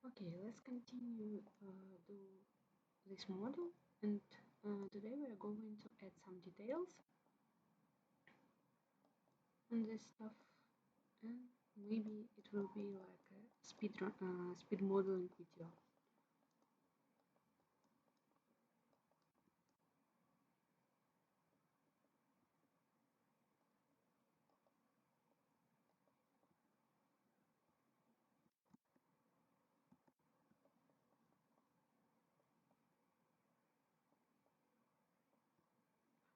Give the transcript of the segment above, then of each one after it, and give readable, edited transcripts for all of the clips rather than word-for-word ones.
Okay, let's continue do this model, and today we are going to add some details on this stuff, and maybe it will be like a speed modeling video.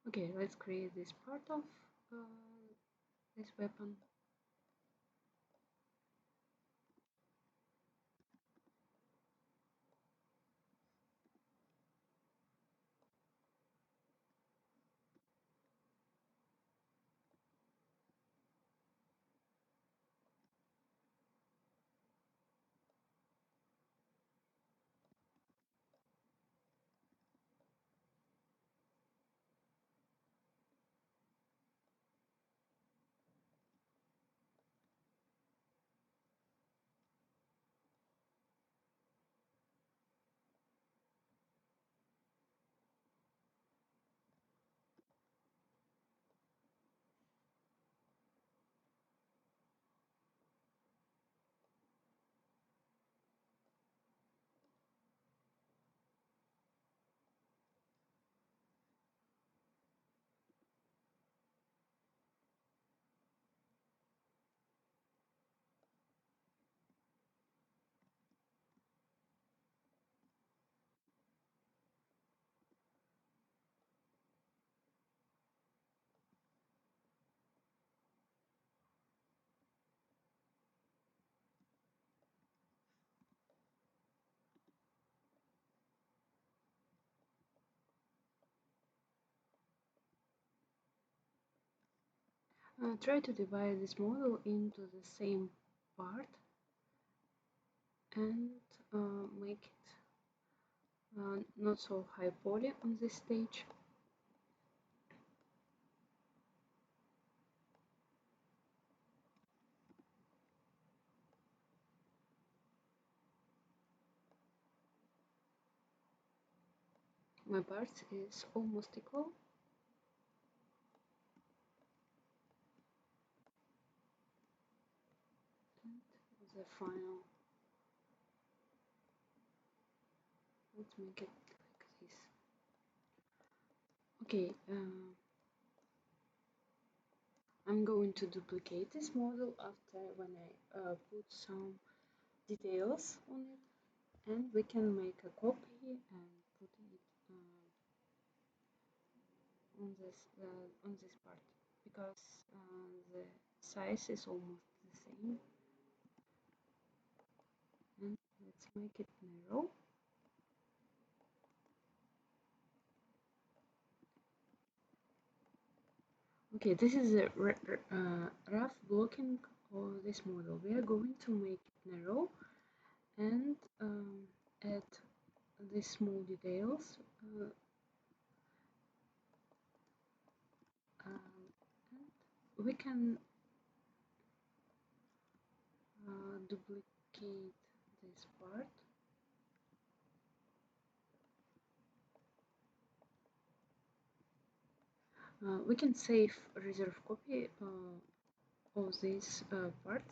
Okay, let's create this part of this weapon. Try to divide this model into the same part and make it not so high poly on this stage. My parts is almost equal. And the final, let's make it like this. Okay, I'm going to duplicate this model after when I put some details on it, and we can make a copy and put it on this part because the size is almost the same. And let's make it narrow. Okay, this is a rough blocking of this model. We are going to make it narrow and add these small details. And we can duplicate this part. We can save a reserve copy of this part.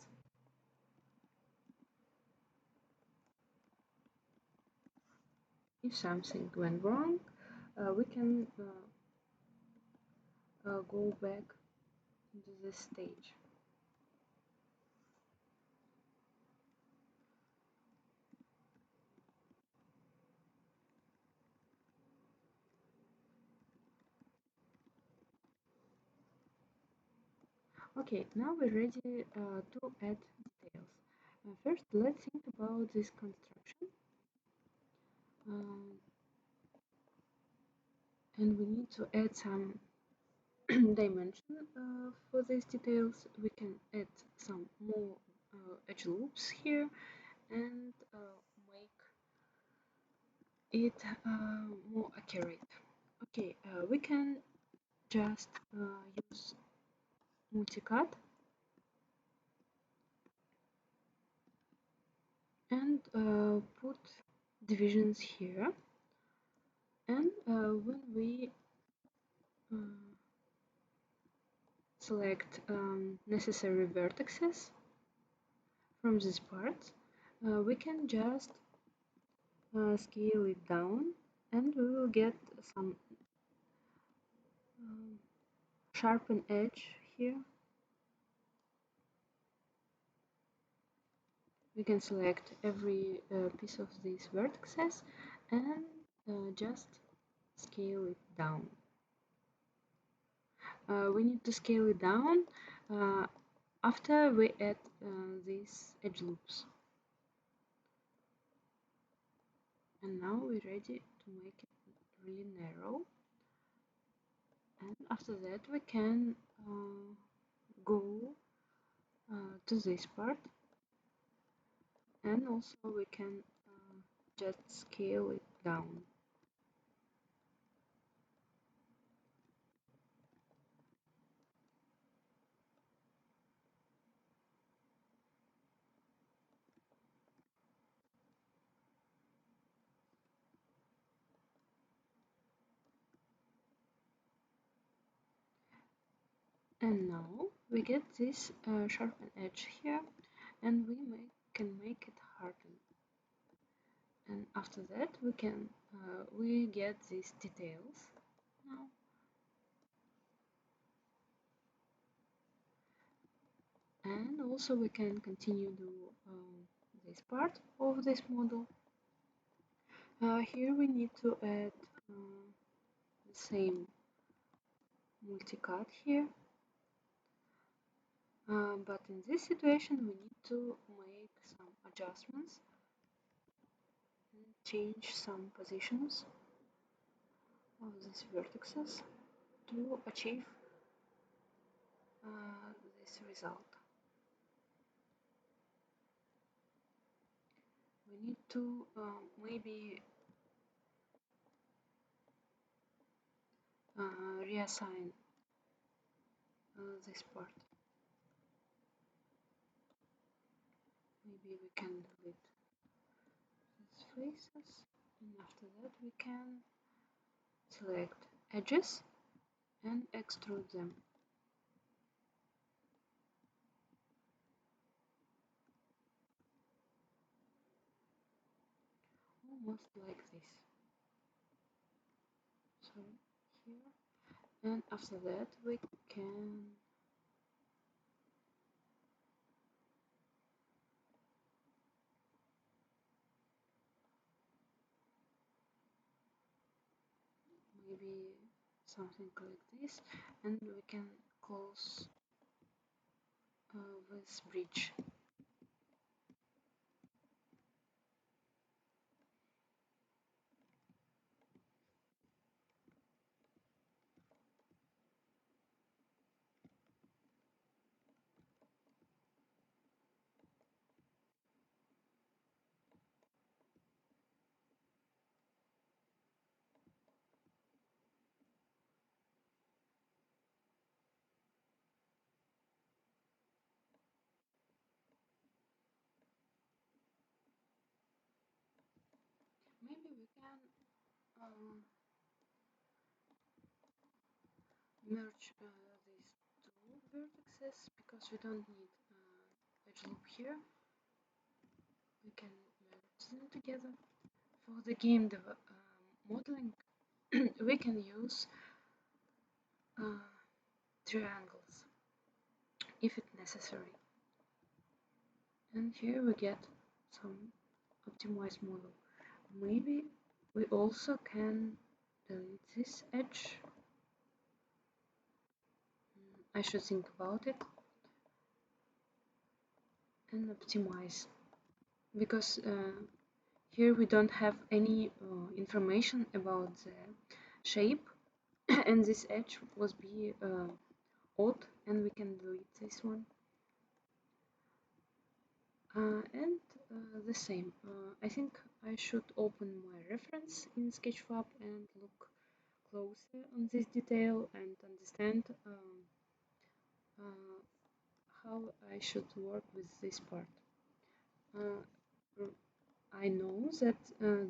If something went wrong, we can go back into this stage. Okay, now we're ready to add details. First, let's think about this construction. And we need to add some dimension for these details. We can add some more edge loops here and make it more accurate. Okay, we can just use multicut and put divisions here. And when we uh, select necessary vertices from this part, we can just scale it down, and we will get some um, sharpen edge here. We can select every piece of these vertices and just scale it down. We need to scale it down after we add these edge loops. And now we're ready to make it really narrow. And after that we can go to this part, and also we can just scale it down. And now we get this sharpened edge here, and we can make it harden. And after that we get these details now. And also we can continue do this part of this model. Here we need to add the same multicut here, but in this situation we need to make some adjustments and change some positions of these vertices to achieve this result. We need to maybe reassign this part. Maybe we can delete these faces, and after that we can select edges and extrude them. Almost like this. So here, and after that we can maybe something like this, and we can close with bridge. Maybe we can merge these two vertices, because we don't need edge loop here. We can merge them together. For the game modeling, we can use triangles if it's necessary. And here we get some optimized model. Maybe we also can delete this edge. I should think about it and optimize, because here we don't have any information about the shape and this edge was be odd, and we can delete this one. And the same, I think I should open my reference in Sketchfab and look closer on this detail and understand how I should work with this part. I know that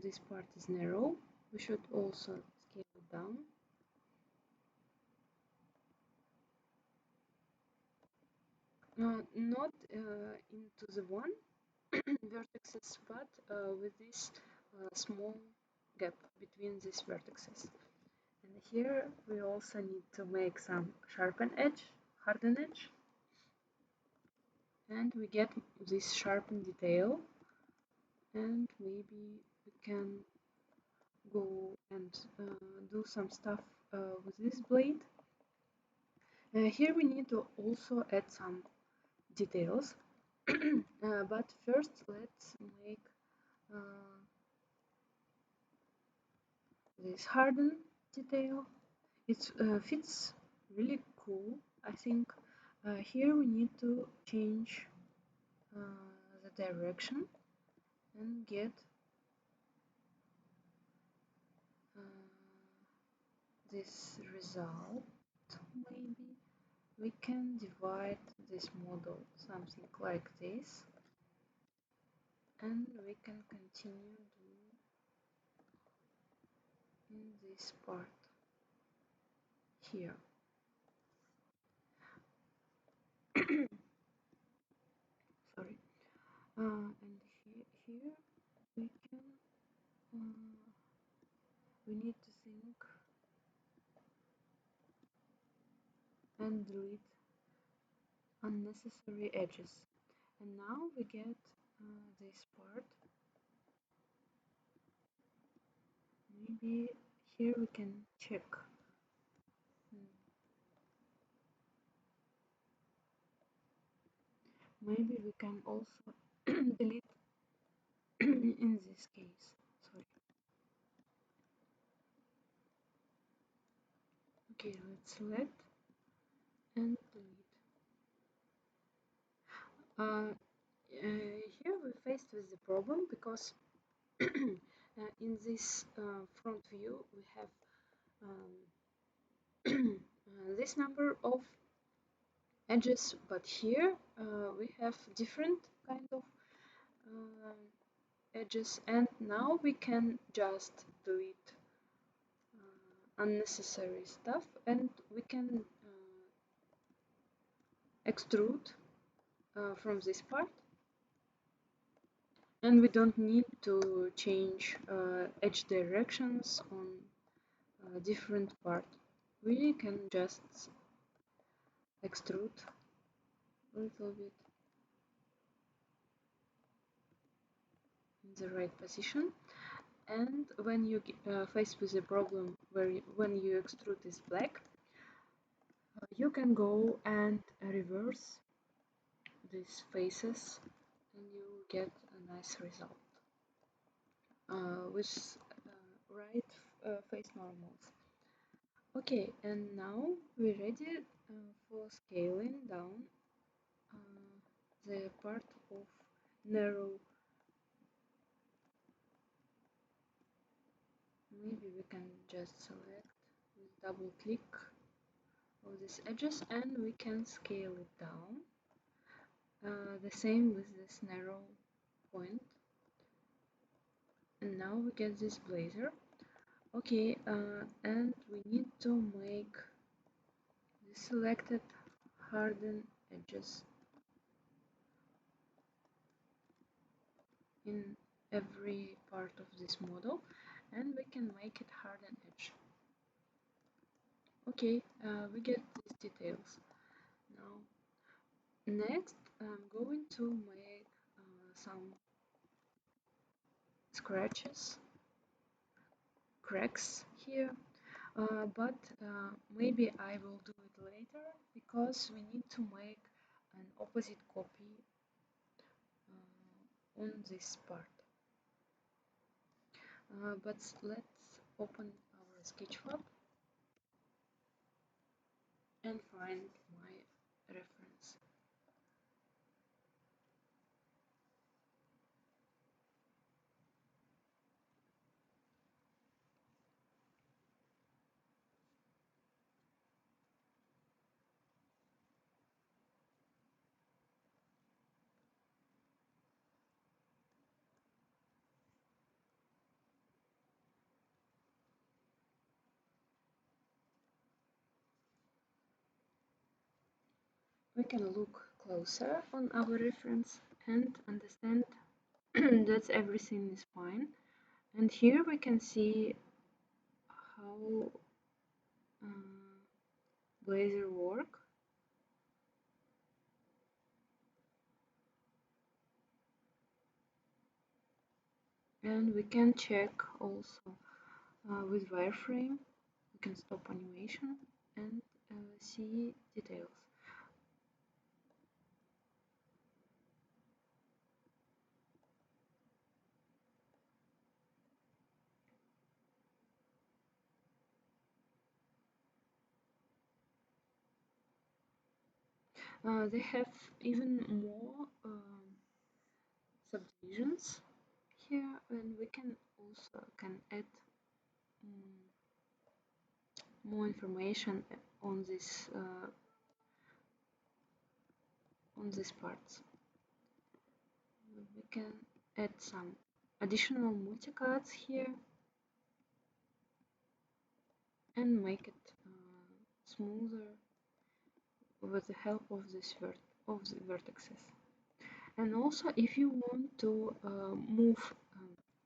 this part is narrow. We should also scale it down. Not into the one vertices, but with this small gap between these vertices. And here we also need to make some sharpen edge, harden edge, and we get this sharpen detail. And maybe we can go and do some stuff with this blade. Here we need to also add some details, but first let's make this harden detail. It fits really cool. I think here we need to change the direction and get this result. Maybe we can divide this model something like this, and we can continue in this part here. Sorry. And here we can we need to think and delete unnecessary edges. And now we get this part. Maybe here we can check. Maybe we can also delete in this case. Sorry. Okay, let's select and delete. Here we're faced with the problem because in this front view we have this number of edges, but here we have different kind of edges, and now we can just delete unnecessary stuff, and we can extrude from this part, and we don't need to change edge directions on different part. We can just extrude a little bit in the right position, and when you faced with a problem where when you extrude is black, you can go and reverse these faces and you get a nice result with right face normals. Okay, and now we're ready for scaling down the part of narrow. Maybe we can just select with double click all these edges, and we can scale it down. The same with this narrow point. And now we get this blazer. Okay, and we need to make the selected harden edges in every part of this model, and we can make it harden edge. Okay, we get these details. Now, next I'm going to make some scratches, cracks here, but maybe I will do it later because we need to make an opposite copy on this part. But let's open our Sketchfab and find my reference. we can look closer on our reference and understand that everything is fine. And here we can see how Blazor work. And we can check also with wireframe. We can stop animation and see details. They have even more subdivisions here, and we can also add more information on these parts. We can add some additional multicuts here and make it smoother with the help of the vertices. And also, if you want to move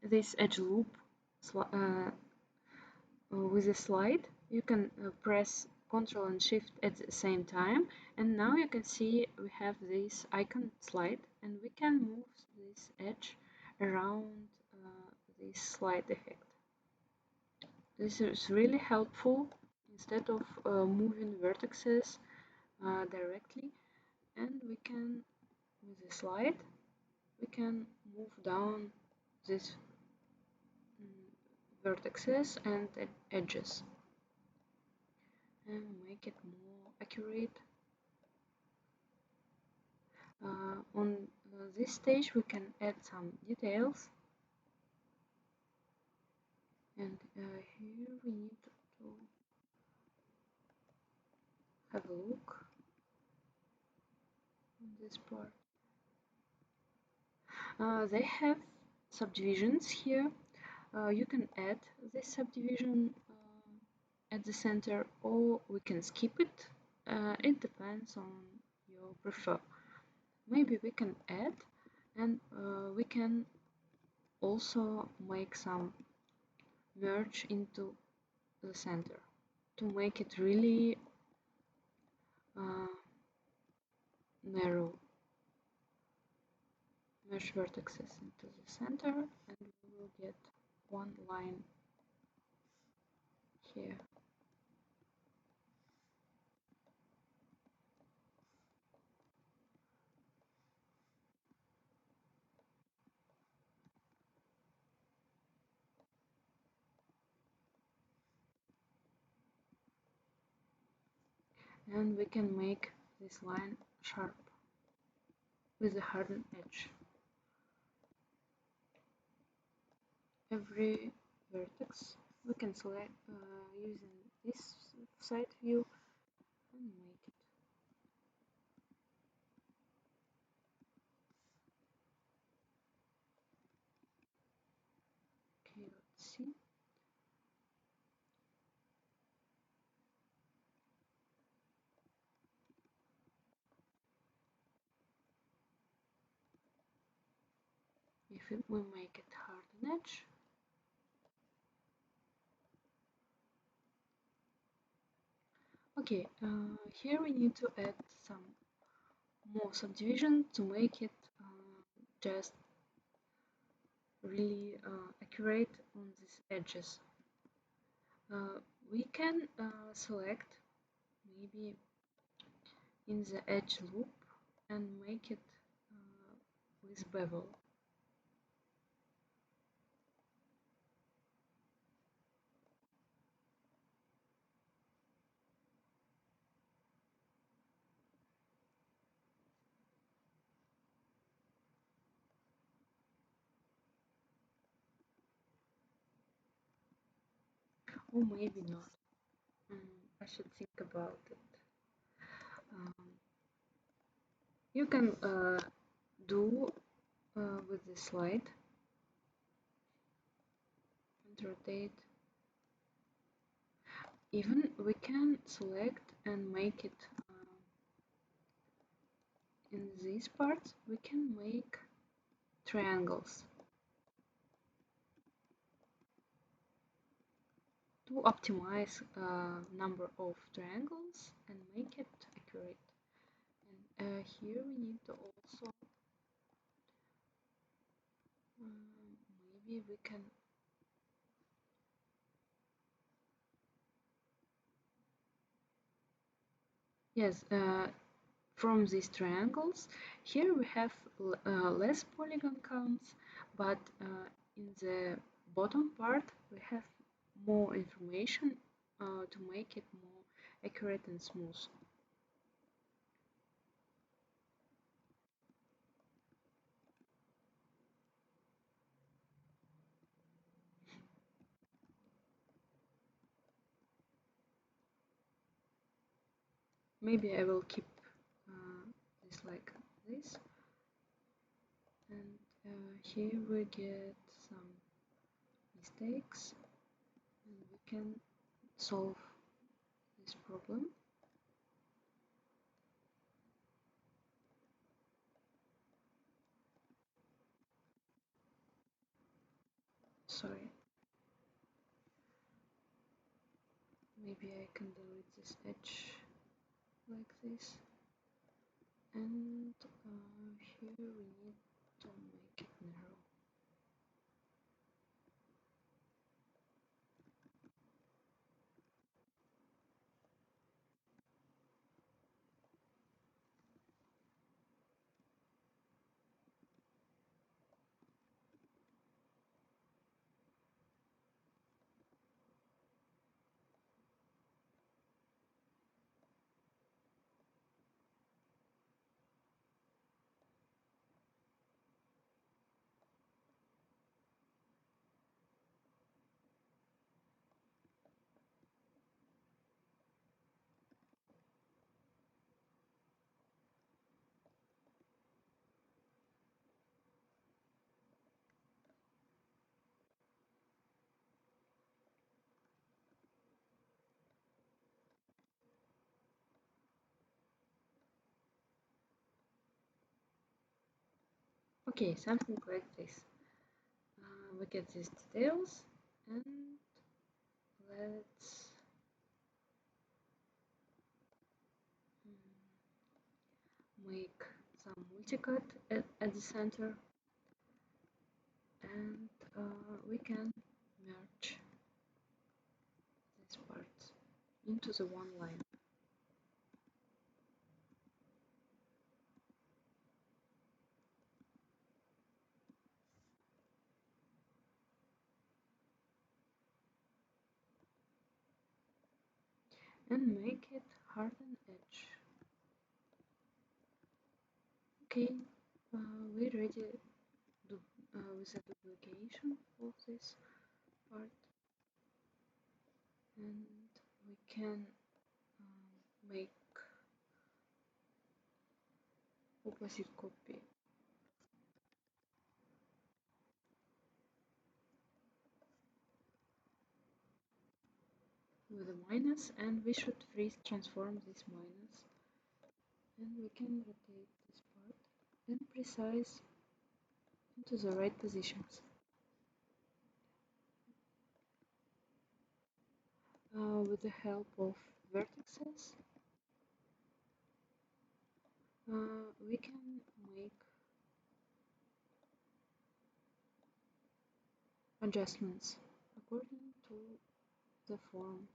this edge loop with a slide, you can press Ctrl and Shift at the same time, and now you can see we have this icon slide, and we can move this edge around this slide effect. This is really helpful instead of moving vertices directly, and we can, with the slide, we can move down these vertices and edges and make it more accurate. On this stage we can add some details, and here we need to have a look on this part. They have subdivisions here. You can add this subdivision at the center, or we can skip it. It depends on your prefer. Maybe we can add, and we can also make some merge into the center to make it really narrow. Merge vertices into the center, and we will get one line here. And we can make this line sharp with a hardened edge. Every vertex we can select using this side view and make it. Okay, let's see. If we make it hardened edge, okay, here we need to add some more subdivision to make it just really accurate on these edges. We can select maybe in the edge loop and make it with bevel. Or maybe not. I should think about it. You can do with the slide and rotate. Even we can select and make it in this part we can make triangles to optimize number of triangles and make it accurate. And here we need to also maybe we can yes from these triangles here we have less polygon counts, but in the bottom part we have more information to make it more accurate and smooth. Maybe I will keep this like this, and here we get some mistakes and we can solve this problem. Sorry, maybe I can delete this edge like this, and here we need to make it narrow. Okay, something like this. We get these details, and let's make some multicut at the center, and we can merge this part into the one line. And make it harden edge. Okay, we're ready with the duplication of this part, and we can make opposite copy with a minus, and we should freeze transform this minus, and we can rotate this part and precise into the right positions. With the help of vertices, we can make adjustments according to the form.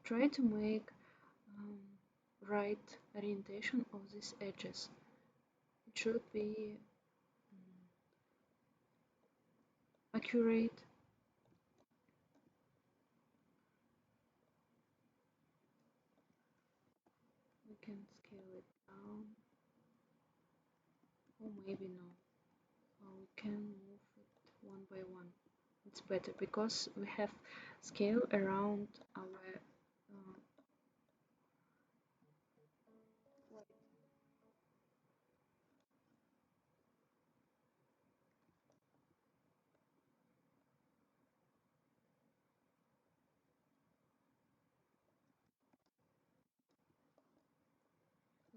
Try to make right orientation of these edges. It should be accurate. We can scale it down, or maybe no. We can move it one by one. It's better because we have scale around our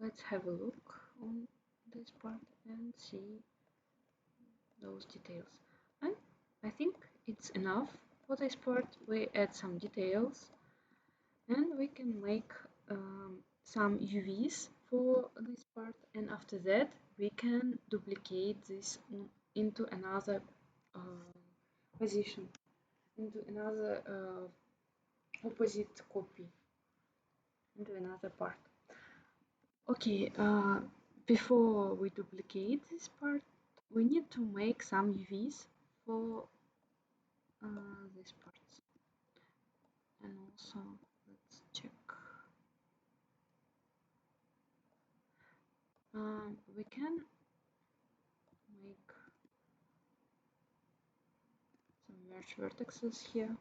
let's have a look on this part and see those details. And I think it's enough for this part. We add some details and we can make some UVs for this part, and after that we can duplicate this into another position, into another opposite copy, into another part. Okay, before we duplicate this part, we need to make some UVs for this part. And also, let's check. We can make some merge vertices here.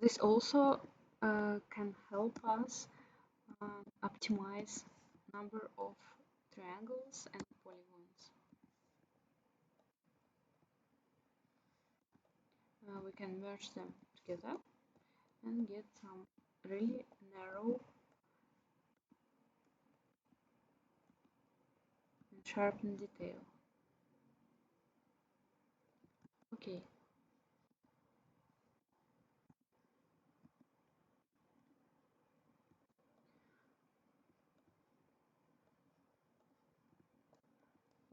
This also can help us optimize number of triangles and polygons. We can merge them together and get some really narrow and sharpened detail. Okay.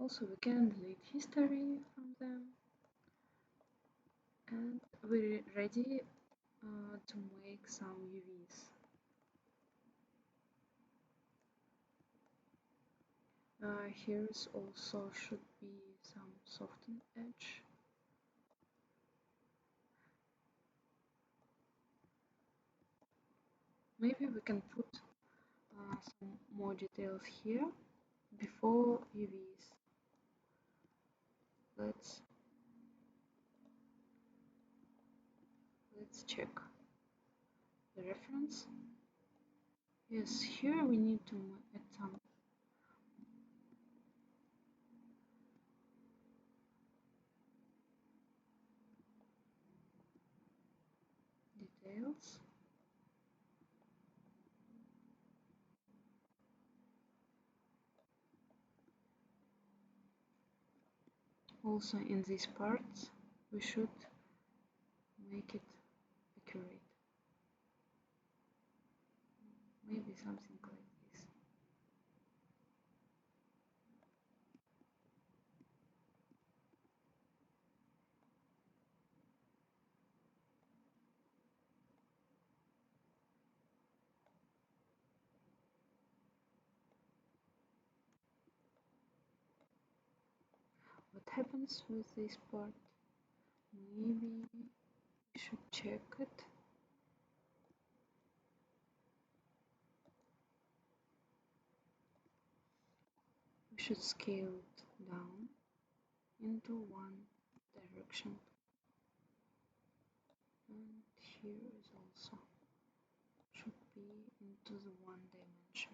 Also, we can delete history from them, and we're ready to make some UVs. Here's also should be some softened edge. Maybe we can put some more details here before UVs. Let's check the reference. Yes, here we need to add some details. Also in these parts we should make it accurate. Maybe something like this. What happens with this part? Maybe we should check it. We should scale it down into one direction, and here is also should be into the one dimension.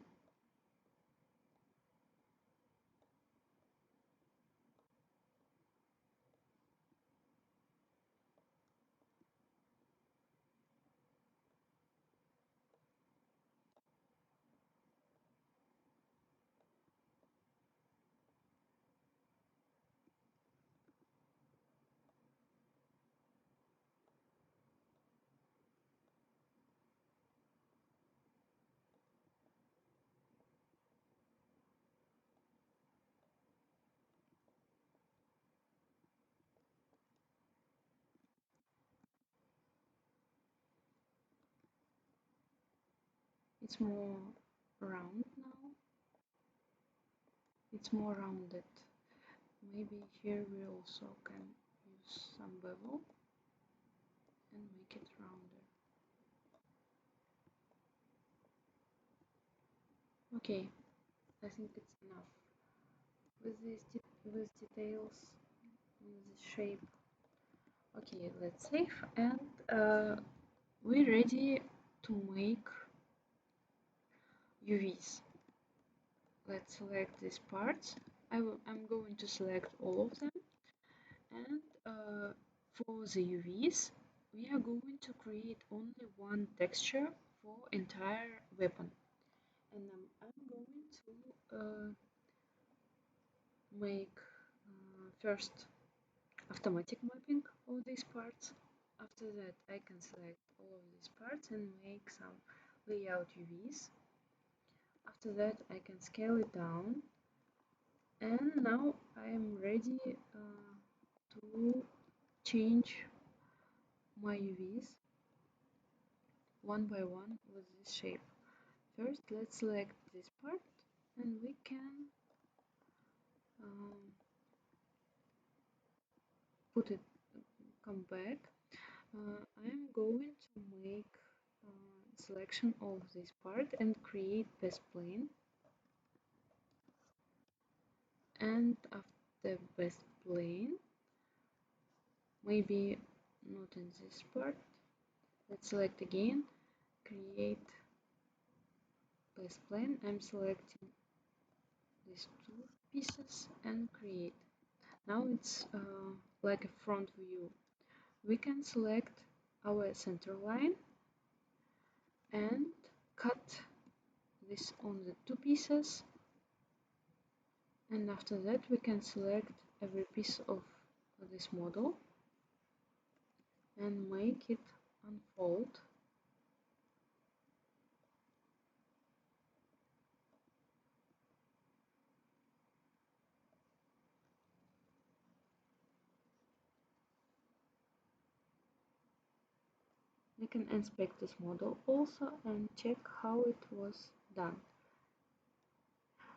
It's more round now. It's more rounded. Maybe here we also can use some bevel and make it rounder. Okay, I think it's enough with these with details, with the shape. Okay, let's save, and we're ready to make UVs. Let's select these parts. I'm going to select all of them, and for the UVs we are going to create only one texture for entire weapon, and I'm going to make first automatic mapping of these parts. After that I can select all of these parts and make some layout UVs. After that I can scale it down, and now I am ready to change my UVs one by one with this shape. First let's select this part, and we can put it, come back. I'm going to make selection of this part and create best plane, and after best plane, maybe not in this part, let's select again, create best plane. I'm selecting these two pieces and create. Now it's like a front view. We can select our center line and cut this on the two pieces, and after that we can select every piece of this model and make it unfold. We can inspect this model also and check how it was done.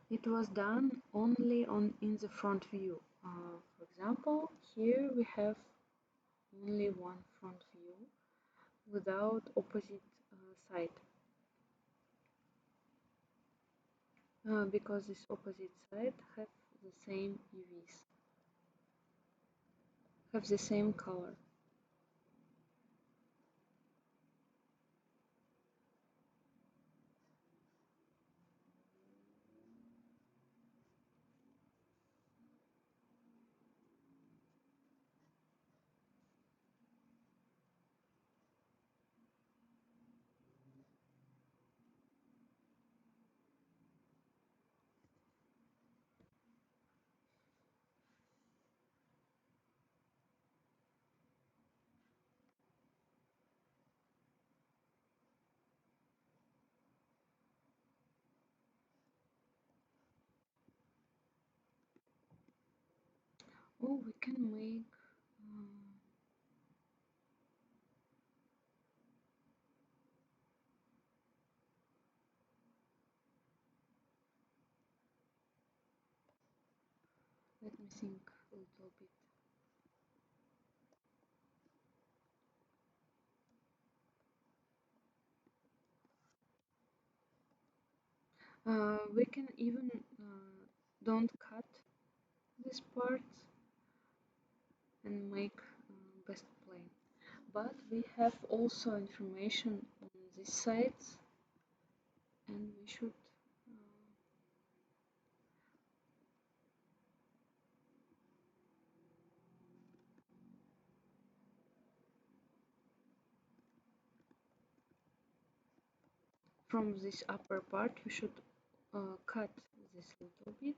It was done only in the front view. For example, here we have only one front view without opposite side, because this opposite side have the same UVs, have the same color. Oh, we can make let me think a little bit. We can even don't cut this part and make best plane, but we have also information on this side, and we should from this upper part we should cut this little bit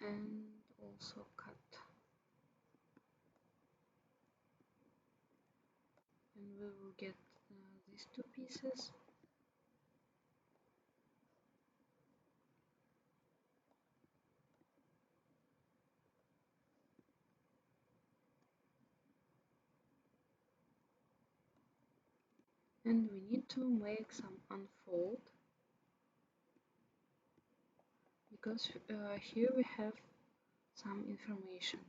and also cut, and we will get these two pieces. and we need to make some unfold because here we have some information.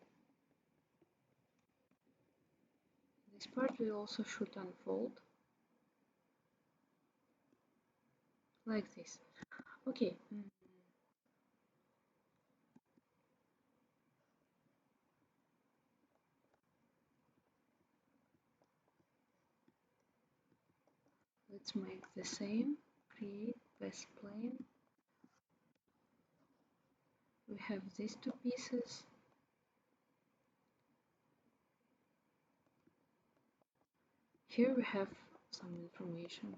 This part we also should unfold like this. Okay. Let's make the same. Create best plane. We have these two pieces. Here we have some information.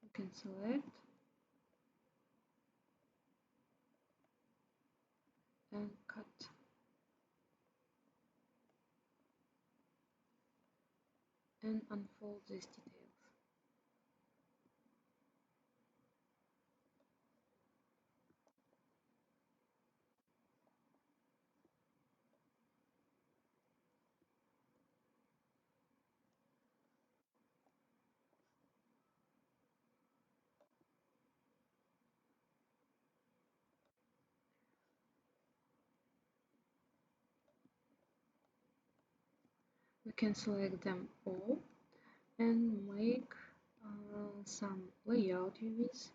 You can select and cut. And unfold these details. We can select them all and make some layout UVs,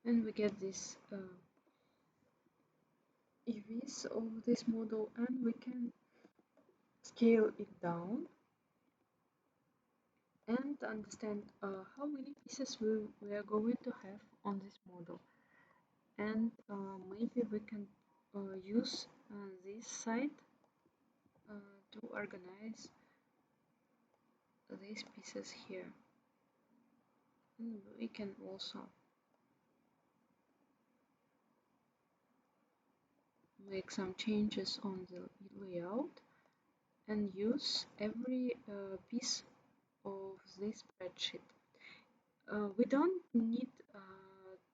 and we get this UVs of this model, and we can scale it down and understand how many pieces we are going to have on this model. And maybe we can use this side to organize these pieces here. And we can also make some changes on the layout and use every piece of this spreadsheet. We don't need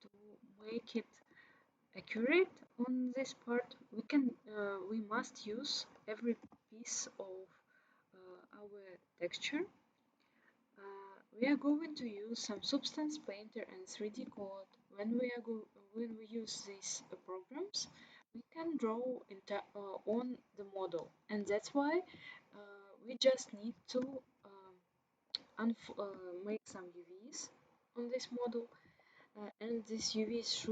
to make it accurate on this part. We must use every piece of our texture. We are going to use some Substance Painter and 3D Code. When we use these programs, we can draw on the model, and that's why we just need to make some UVs on this model, and these UVs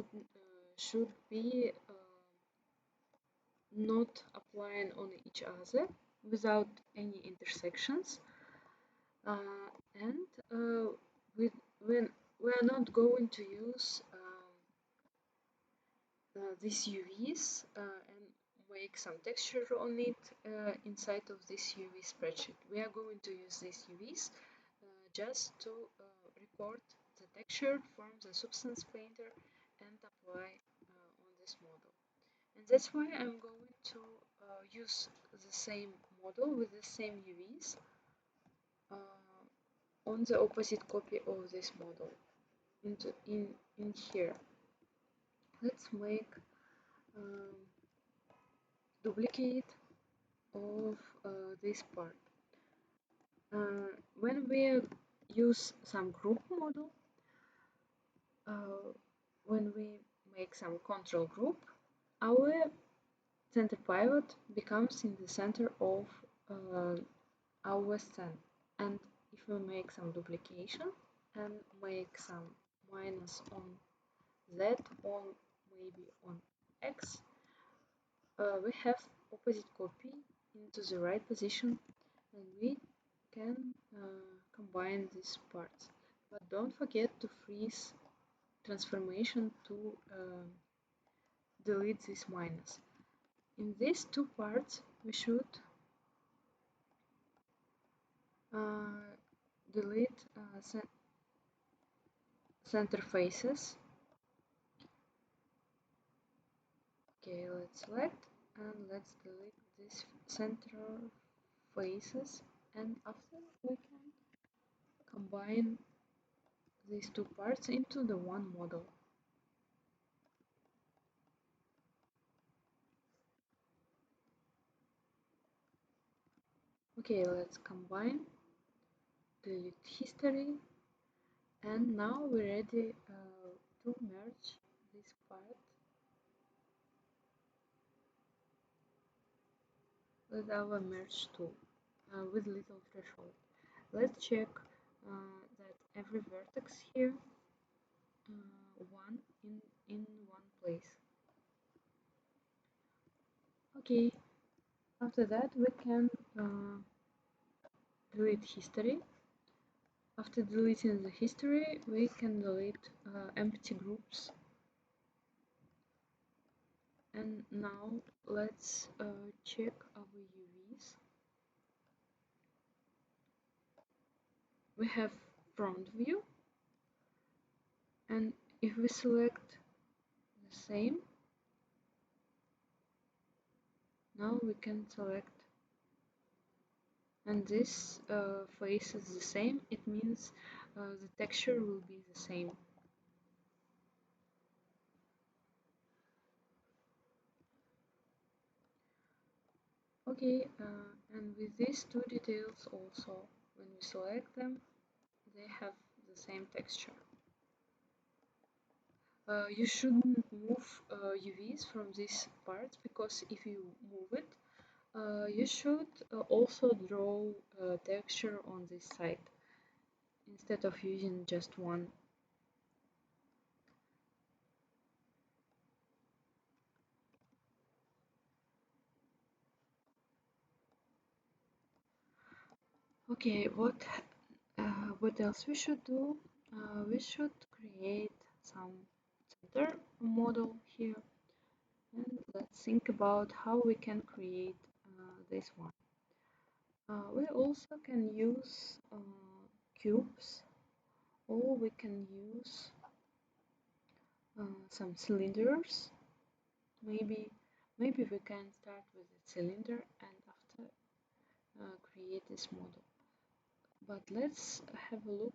should be not applying on each other without any intersections. And we, when we are not going to use these UVs and make some texture on it inside of this UV spreadsheet. We are going to use these UVs just to record the texture from the Substance Painter and apply on this model. And that's why I'm going to use the same model with the same UVs on the opposite copy of this model in here. Let's make duplicate of this part. When we use some group model, when we make some control group, our center pivot becomes in the center of our stand. And if we make some duplication and make some minus on Z, on maybe on X, we have opposite copy into the right position, and we can combine these parts. But don't forget to freeze transformation to delete this minus. In these two parts, we should delete center faces. Okay, let's select and let's delete these center faces, and after we can combine these two parts into the one model. Okay, let's combine, delete history, and now we're ready to merge this part with our merge tool with little threshold. Let's check that every vertex here one in one place. Okay, after that we can delete history. After deleting the history, we can delete empty groups. And now let's check our UVs. We have front view, and if we select the same, now we can select, and this face is the same. It means the texture will be the same. Okay, and with these two details also, when we select them, they have the same texture. You shouldn't move UVs from this part, because if you move it, you should also draw texture on this side instead of using just one. Okay, what else we should do? We should create some center model here, and let's think about how we can create this one. We also can use cubes, or we can use some cylinders. Maybe we can start with a cylinder and after create this model. But let's have a look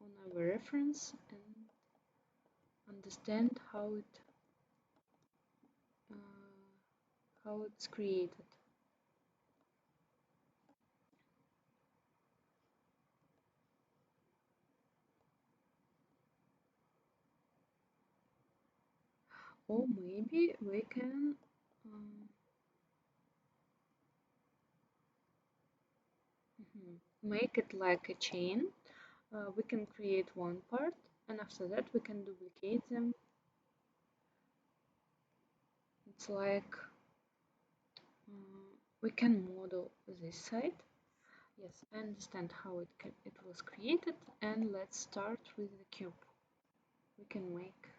on our reference and understand how it's created. Or maybe we can make it like a chain. We can create one part, and after that we can duplicate them. It's like we can model this side. Yes, I understand how it was created, and let's start with the cube. We can make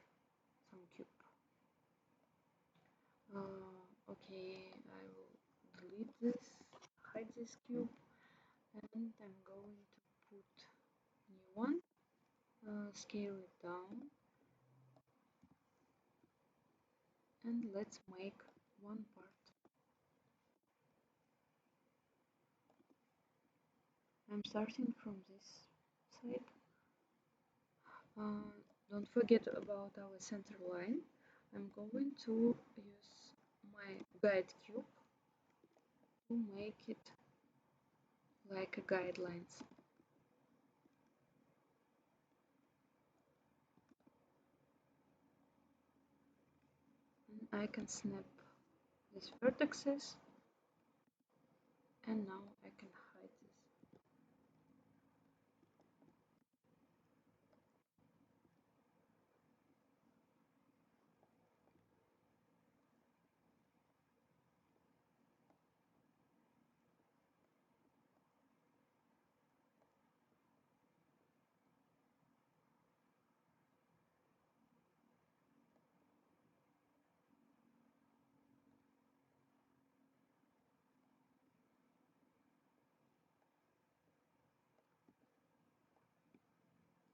some cube. Okay, I will delete this, hide this cube, and I'm going to put new one, scale it down, and let's make one part. I'm starting from this side. Don't forget about our center line. I'm going to use my guide cube to make it like a guidelines. And I can snap these vertices, and now I can hide this.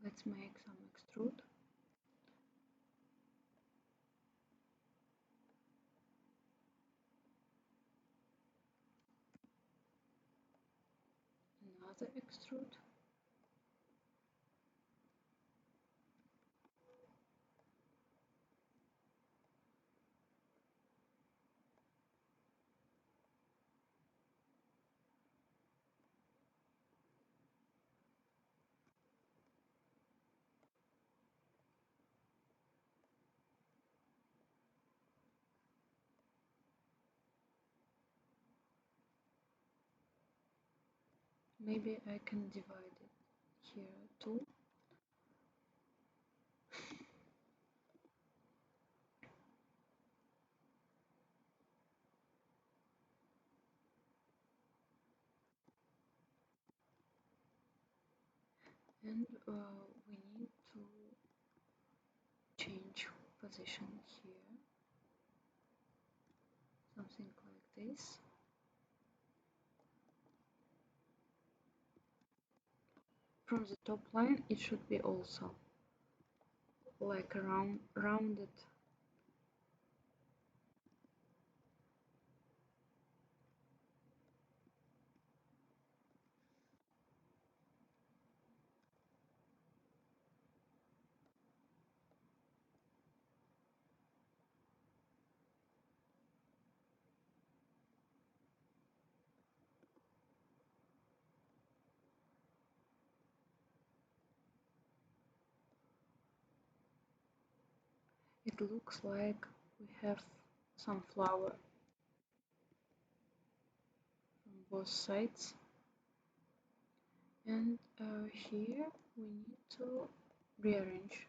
Let's make some extrude. Another extrude. Maybe I can divide it here too. And we need to change position here, something like this. From the top line it should be also like rounded. It looks like we have some flower from both sides, and here we need to rearrange.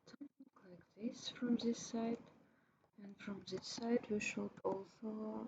Something like this from this side, and from this side we should also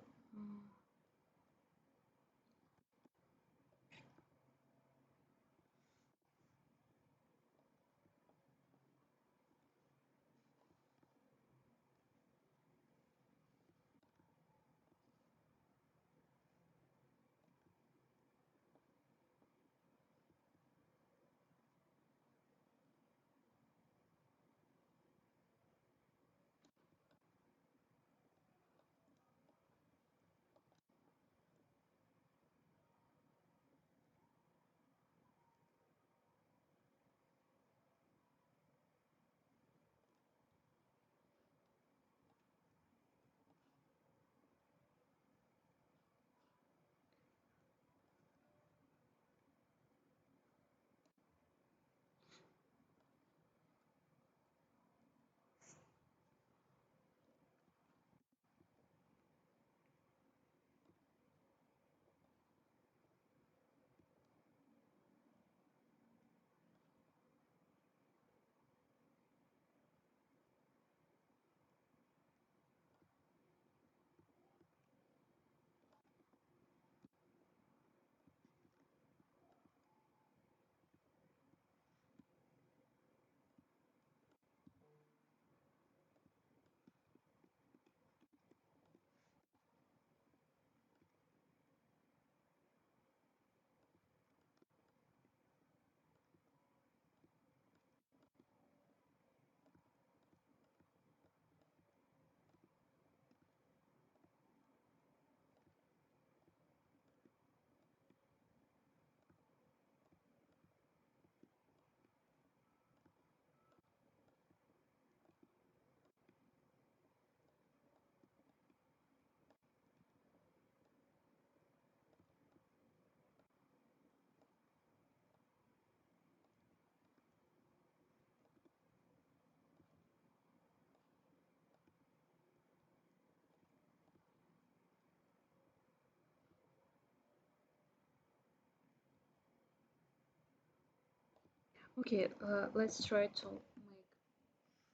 Okay, let's try to make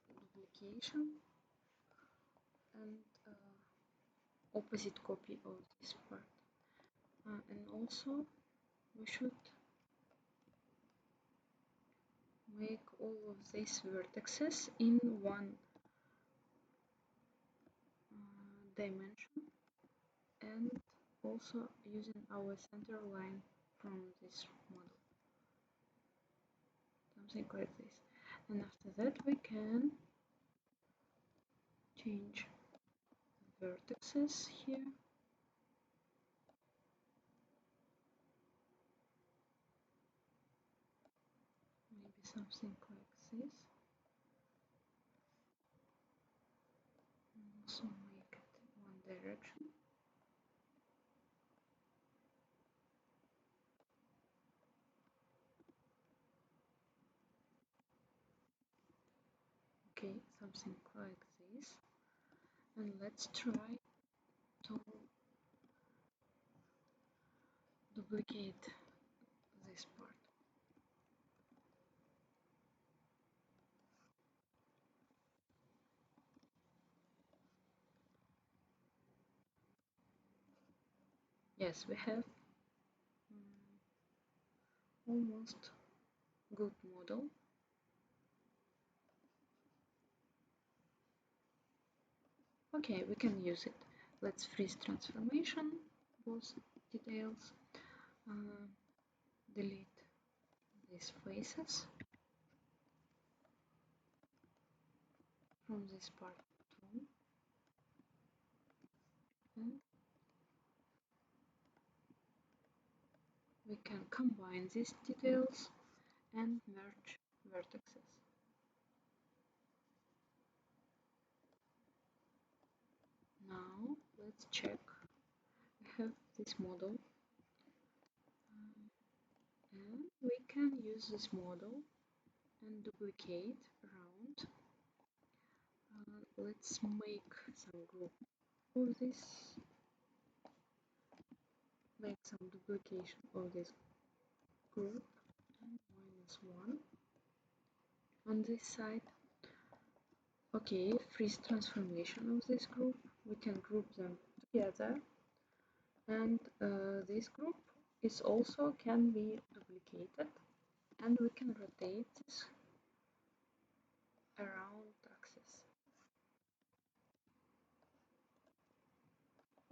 duplication and opposite copy of this part. And also we should make all of these vertices in one dimension, and also using our center line from this model, something like this. And after that we can change the vertices here, maybe something like this, and also make it one direction. Okay, something like this. And let's try to duplicate this part. Yes, we have almost good model. Okay, we can use it. Let's freeze transformation, both details, delete these faces from this part too, and we can combine these details and merge vertices. Now let's check. We have this model, and we can use this model and duplicate around. Let's make some group of this, make some duplication of this group, and -1 on this side. Okay, freeze transformation of this group. We can group them together, and this group is also can be duplicated, and we can rotate this around axis.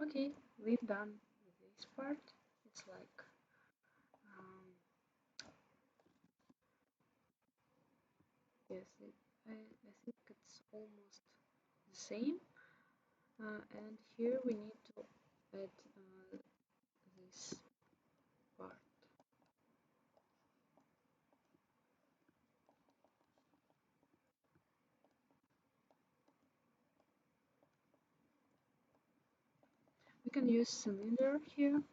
Okay, we've done this part. It's like yes, I think it's almost the same. And here we need to add this part. We can use cylinder here.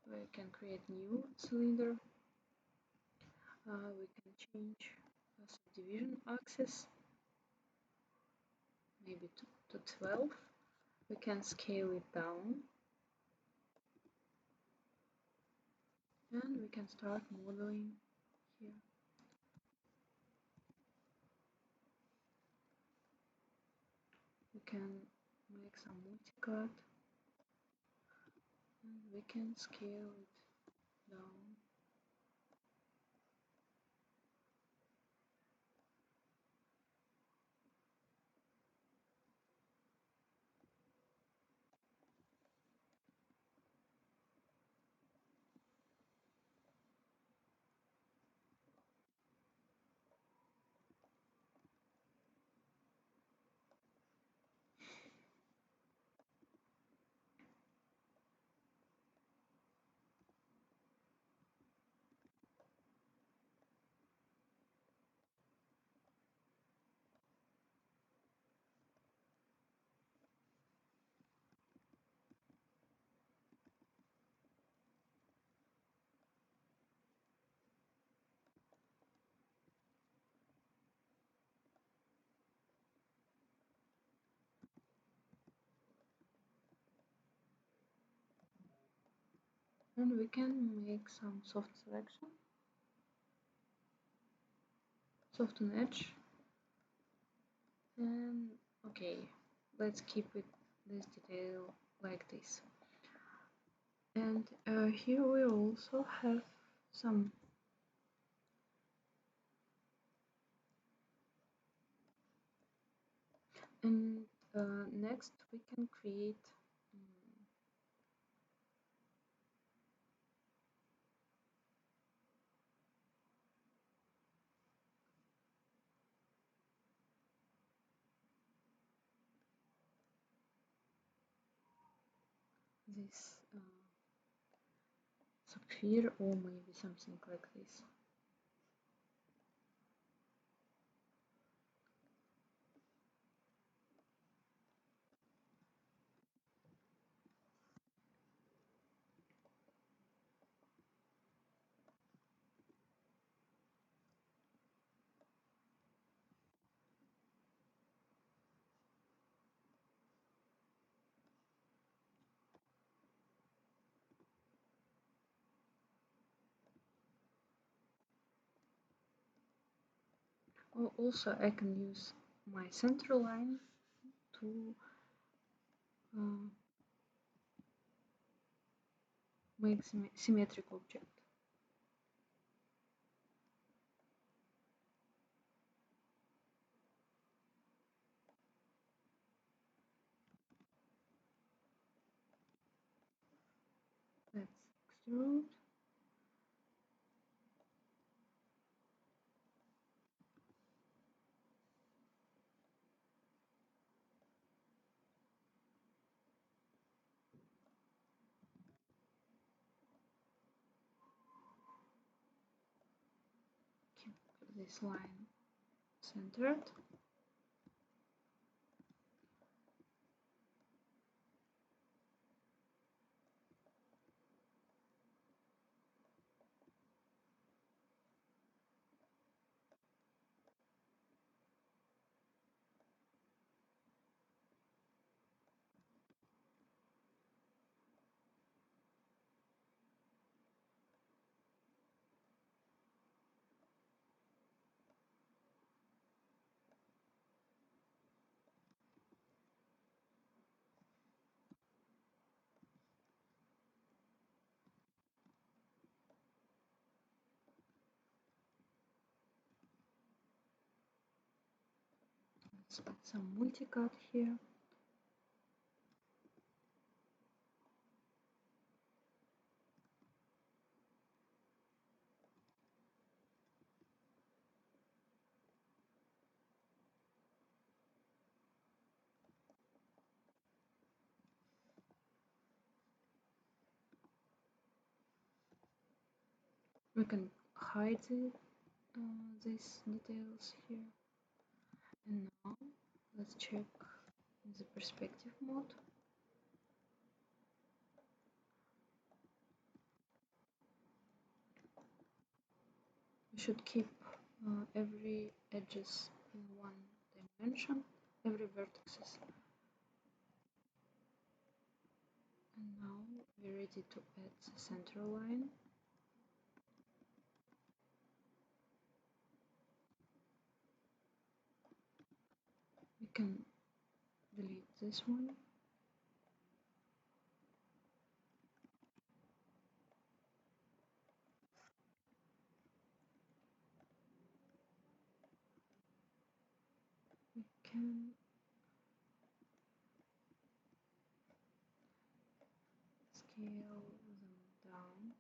We can create new cylinder. We can change subdivision axis, maybe to 12. We can scale it down, and we can start modeling here. We can make some multicut, and we can scale it down. And we can make some soft selection, soften edge, and okay, let's keep it this detail like this. And here we also have some and next we can create this sapphire or maybe something like this. Or also I can use my center line to uh, make symmetric object. Let's extrude. Keep this line centered. Let's add some multicut here. We can hide these details here. And now let's check the perspective mode. We should keep every edges in one dimension, every vertices. And now we're ready to add the center line. We can delete this one. We can scale them down.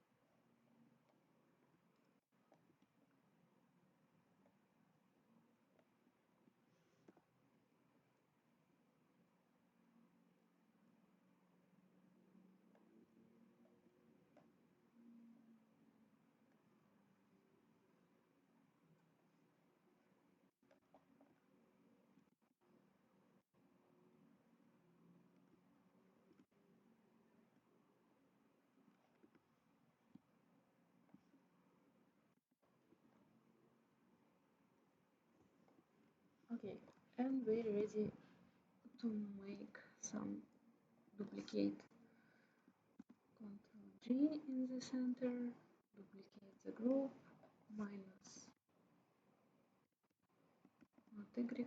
Okay, and we're ready to make some duplicate. Ctrl 3 in the center, duplicate the group, minus y,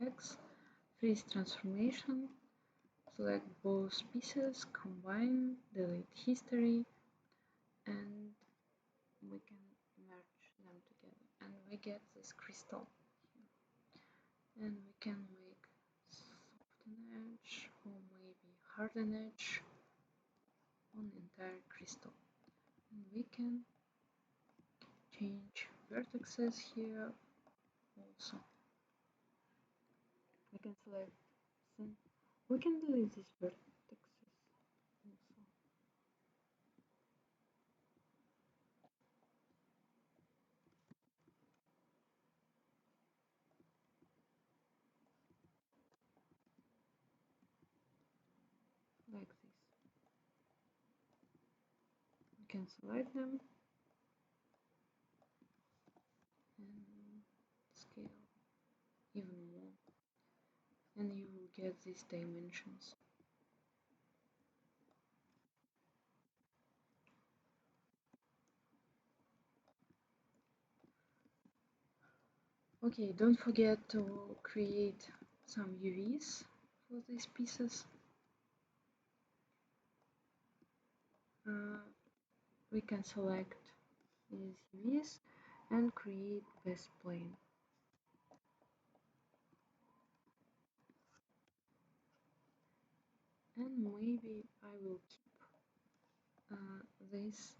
x, freeze transformation, select both pieces, combine, delete history, and we can merge them together, and we get this crystal here. And we can make soften edge or maybe harden edge on entire crystal. And we can change vertices here also. We can select some. We can delete these vertices also. Like this. We can select them and scale even more, and you will get these dimensions. Okay, don't forget to create some UVs for these pieces. We can select these UVs and create best plane. And maybe I will keep this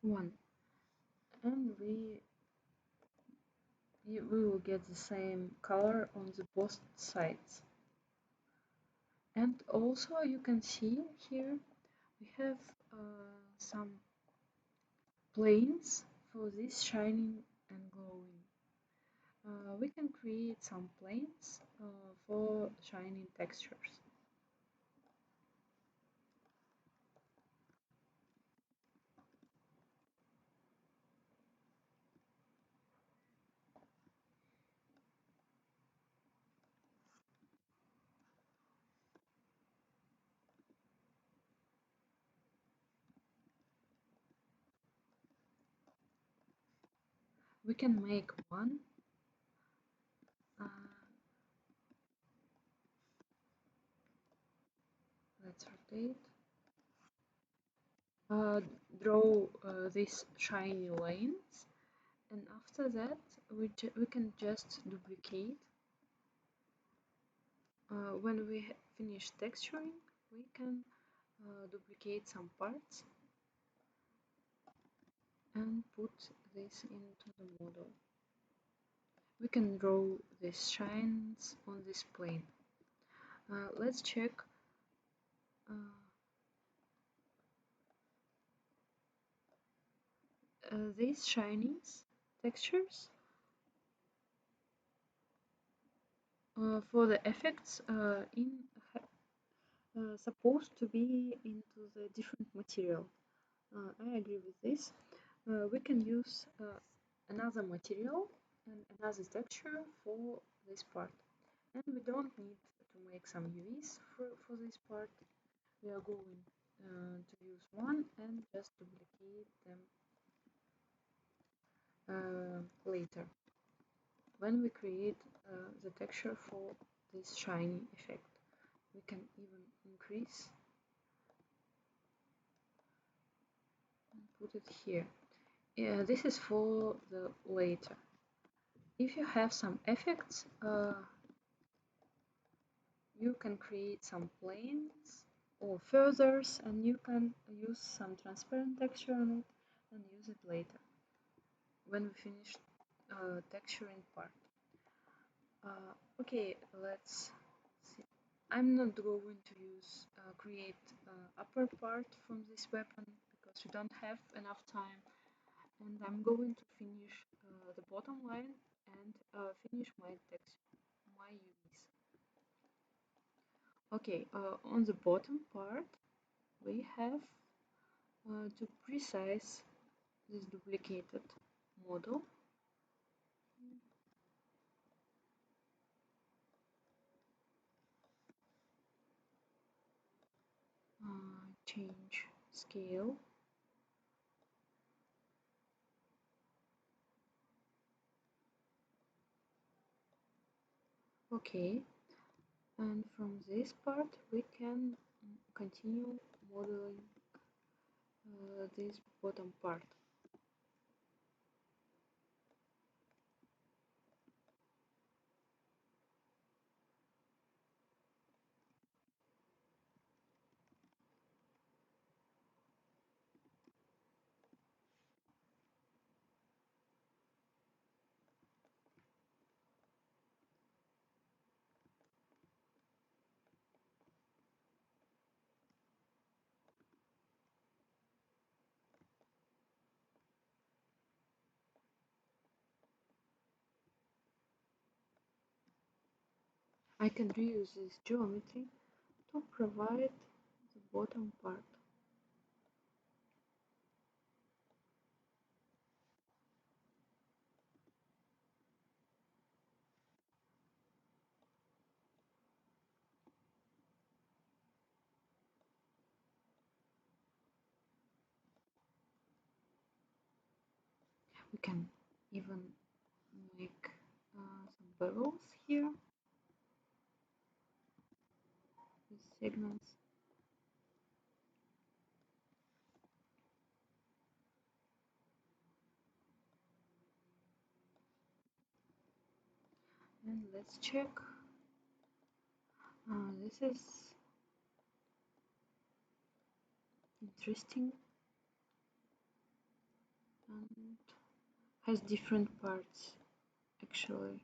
one, and we will get the same color on the both sides. And also you can see here we have some planes for this shining and glowing. We can create some planes for shining textures. We can make one. Let's rotate. Draw these shiny lines, and after that we can just duplicate. When we finish texturing, we can duplicate some parts and put this into the model. We can draw these shines on this plane. Let's check these shinings textures. For the effects supposed to be into the different material. I agree with this. We can use another material and another texture for this part. And we don't need to make some UVs for this part. We are going to use one and just duplicate them later when we create the texture for this shiny effect. We can even increase and put it here. Yeah, this is for the later. If you have some effects, you can create some planes or feathers, and you can use some transparent texture on it and use it later when we finish texturing part. Okay, let's see. I'm not going to use create upper part from this weapon because we don't have enough time, and I'm going to finish the bottom line and finish my text, my UVs. Okay, on the bottom part we have To precise this duplicated model, change scale. Okay, and from this part we can continue modeling this bottom part. I can reuse this geometry to provide the bottom part. We can even make some bevels here with segments. And let's check. This is interesting and has different parts actually.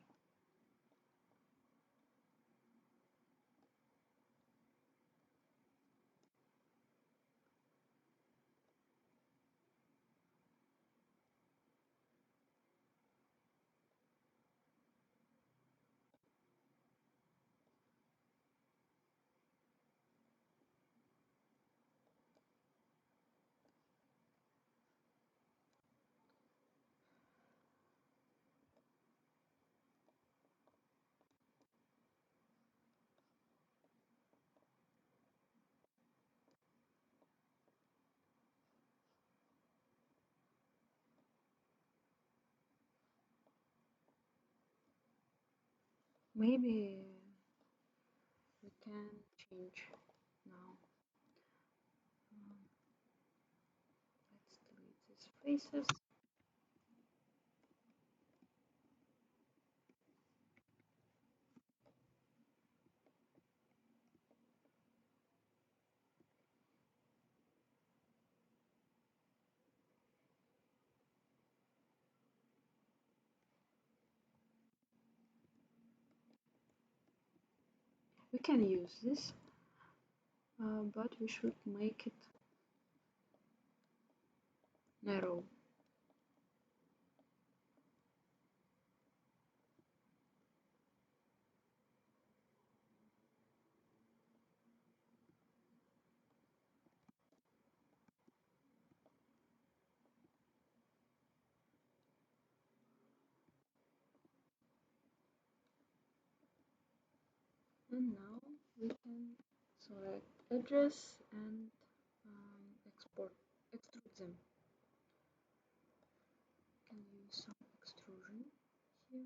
Maybe we can change now. Let's delete these faces. We can use this, but we should make it narrow. And now we can select edges and extrude them. We can use some extrusion here.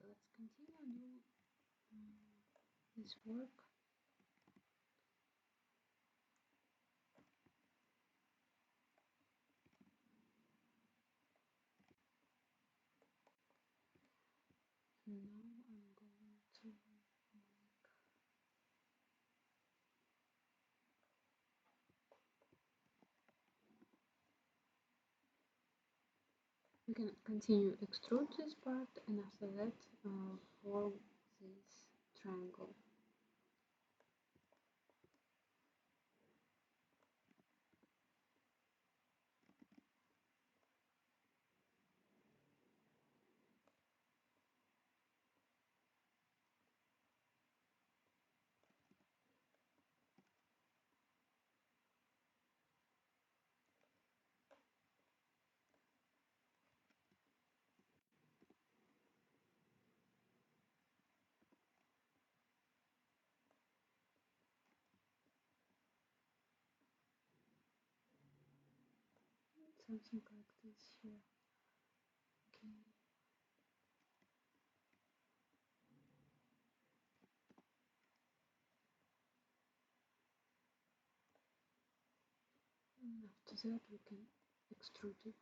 let's continue this work. Now I'm going to make. We can continue extrude this part, and after that form this triangle. Something like this here. Okay. And after that we can extrude it.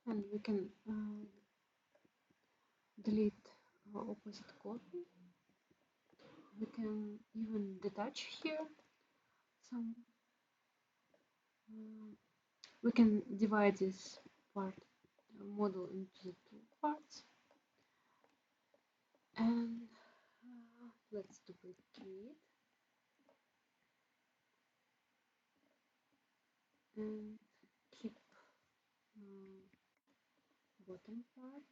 and we can delete opposite copy. We can even detach here some. We can divide this part model into the two parts, and let's duplicate and keep bottom part.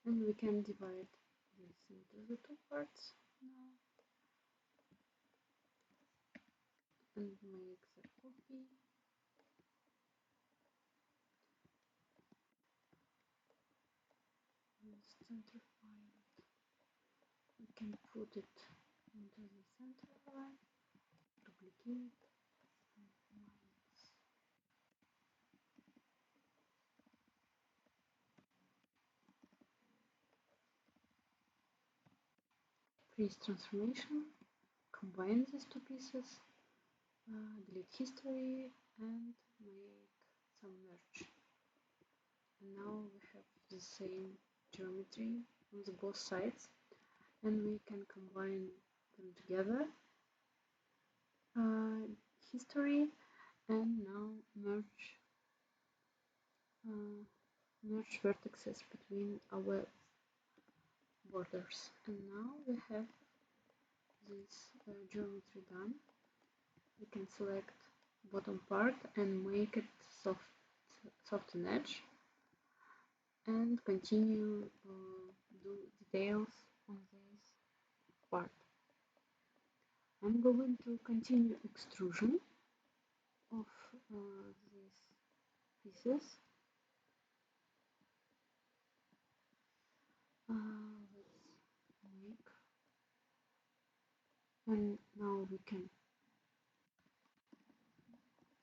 And we can divide this into the two parts now and make the copy. Centrify it. We can put it into the center line, duplicate, freeze transformation, combine these two pieces, delete history, and make some merge. And now we have the same geometry on the both sides, and we can combine them together. History, and now merge vertices between our borders. And now we have this geometry done. We can select bottom part and make it soften edge, and continue do details on this part. I'm going to continue extrusion of these pieces. Let's make, and now we can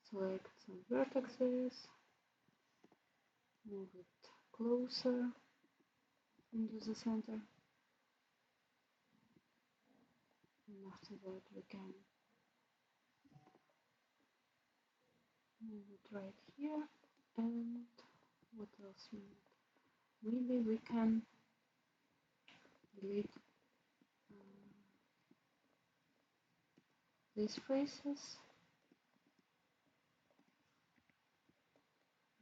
select some vertices, move it closer into the center, and after that we can move it right here. And what else we need? Maybe we can delete these faces.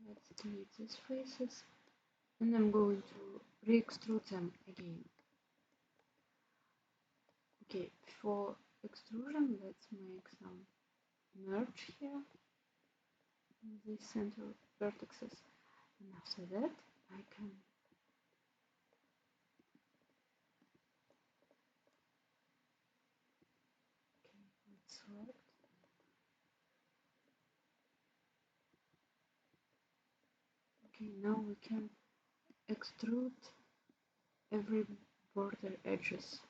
Let's delete these faces, and I'm going to re-extrude them again. Okay, for extrusion, let's make some merge here in the center vertices, and after that I can let's select. Okay, now we can extrude every border edges.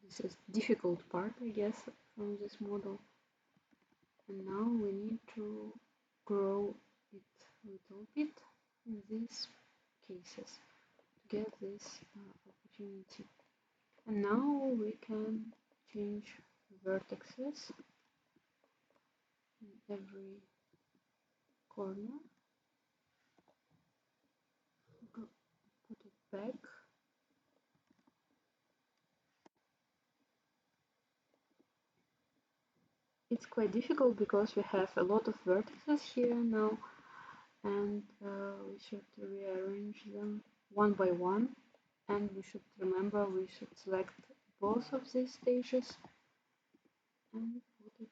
This is difficult part, I guess, from this model. And now we need to grow it a little bit in these cases to get this opportunity. And now we can change vertices in every corner. Put it back. it's quite difficult because we have a lot of vertices here now, and we should rearrange them one by one, and we should remember we should select both of these stages and put it.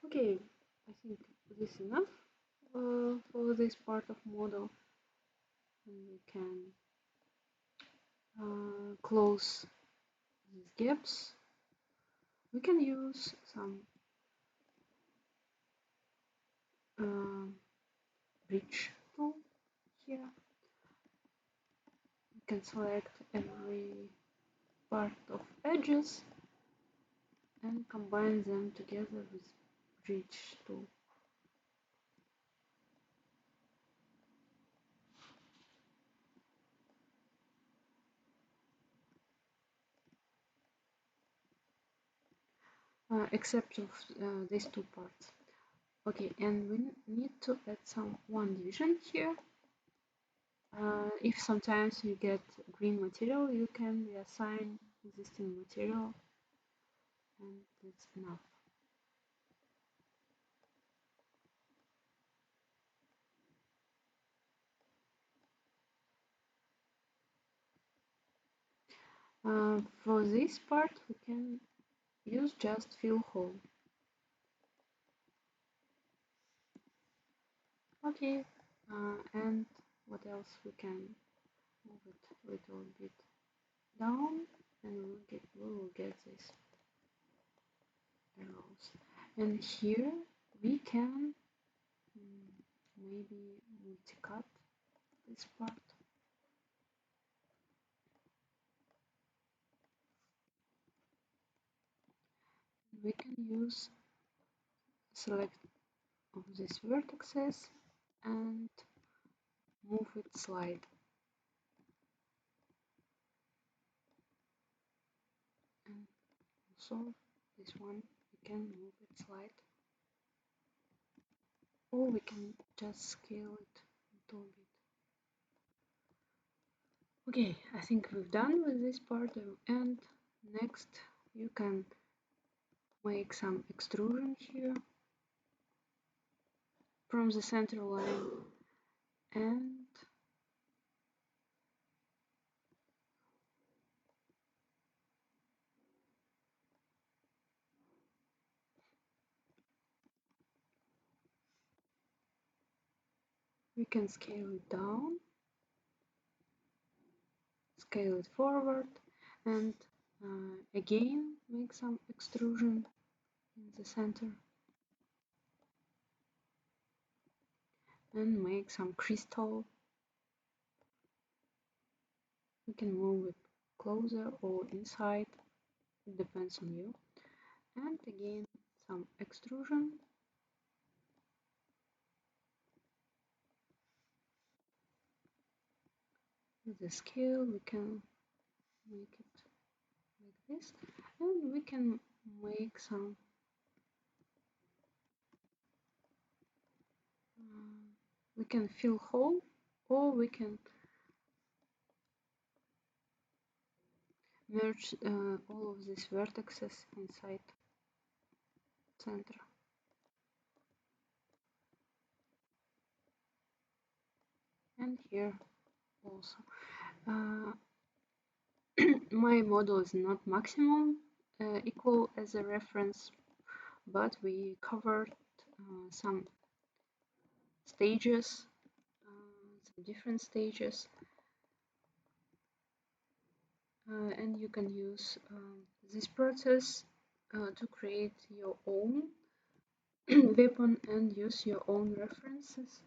Okay, I think this is enough for this part of model, and we can close these gaps. We can use some bridge tool here. We can select every part of edges and combine them together with bridge tool. Except of these two parts. Okay, and we need to add some one division here. If sometimes you get green material, you can reassign existing material, and that's enough. For this part, we can use just fill hole. Okay, and what else we can move it a little bit down, and we will get this arrows. And here we can maybe multi-cut this part. We can use select of these vertices and move it slide. And also this one we can move it slide, or we can just scale it a little bit. Okay, I think we've done with this part, and next you can make some extrusion here from the center line, and we can scale it down, scale it forward, and again make some extrusion in the center, and make some crystal. You can move it closer or inside, it depends on you. And again some extrusion. With the scale we can make it like this, and we can make some we can fill hole, or we can merge all of these vertices inside center. And here also. My model is not maximum equal as a reference, but we covered some stages, some different stages, and you can use this process to create your own weapon and use your own references.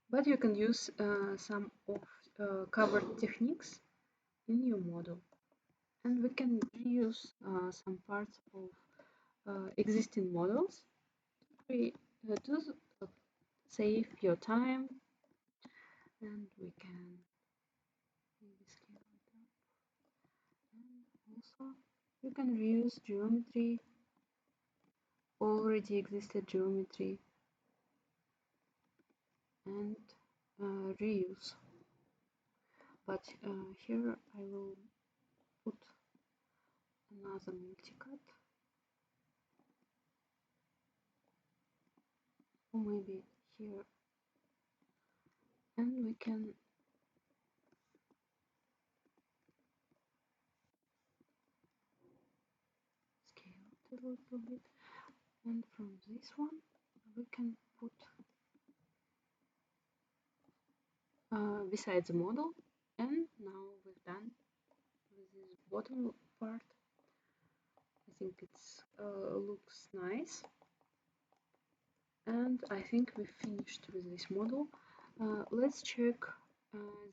But you can use some of covered techniques in your model, and we can reuse some parts of existing models to save your time, and we can maybe scale it up. And also, you can reuse geometry, already existed geometry, and reuse. But here I will put another multicut, or maybe here, and we can scale it a little bit, and from this one we can put beside the model, and now we've done with this bottom part. I think it's looks nice, and I think we finished with this model. Let's check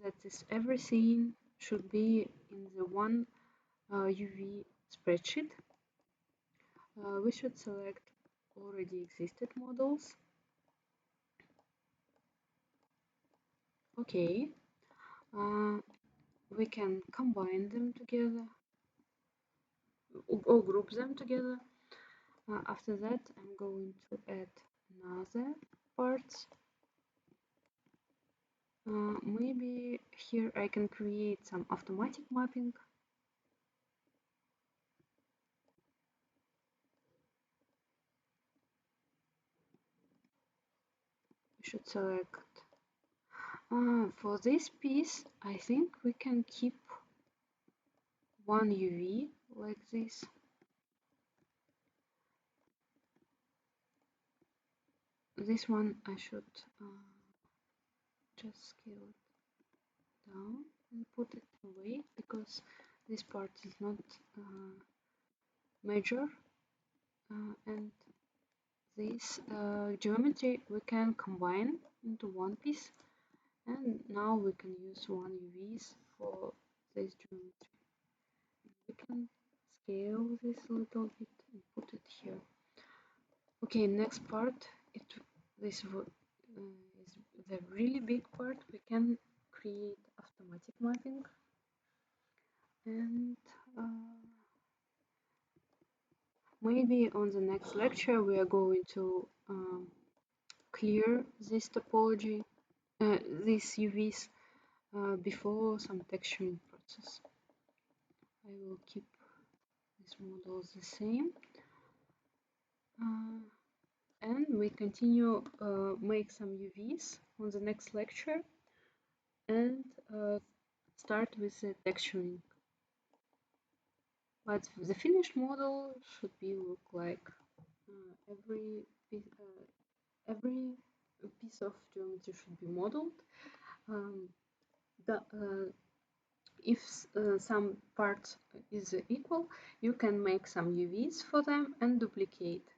that this everything should be in the one UV spreadsheet. We should select already existed models. Okay, we can combine them together or group them together. After that, I'm going to add another parts. Maybe here I can create some automatic mapping. We should select. For this piece, I think we can keep one UV like this. This one I should just scale it down and put it away because this part is not major, and this geometry we can combine into one piece, and now we can use one UVs for this geometry. We can scale this a little bit and put it here. Okay, next part, this is the really big part. We can create automatic mapping, and maybe on the next lecture we are going to clear this topology, these UVs before some texturing process. I will keep these models the same. And we continue make some UVs on the next lecture and start with the texturing. But the finished model should be look like every piece of geometry should be modeled. If some parts is equal, you can make some UVs for them and duplicate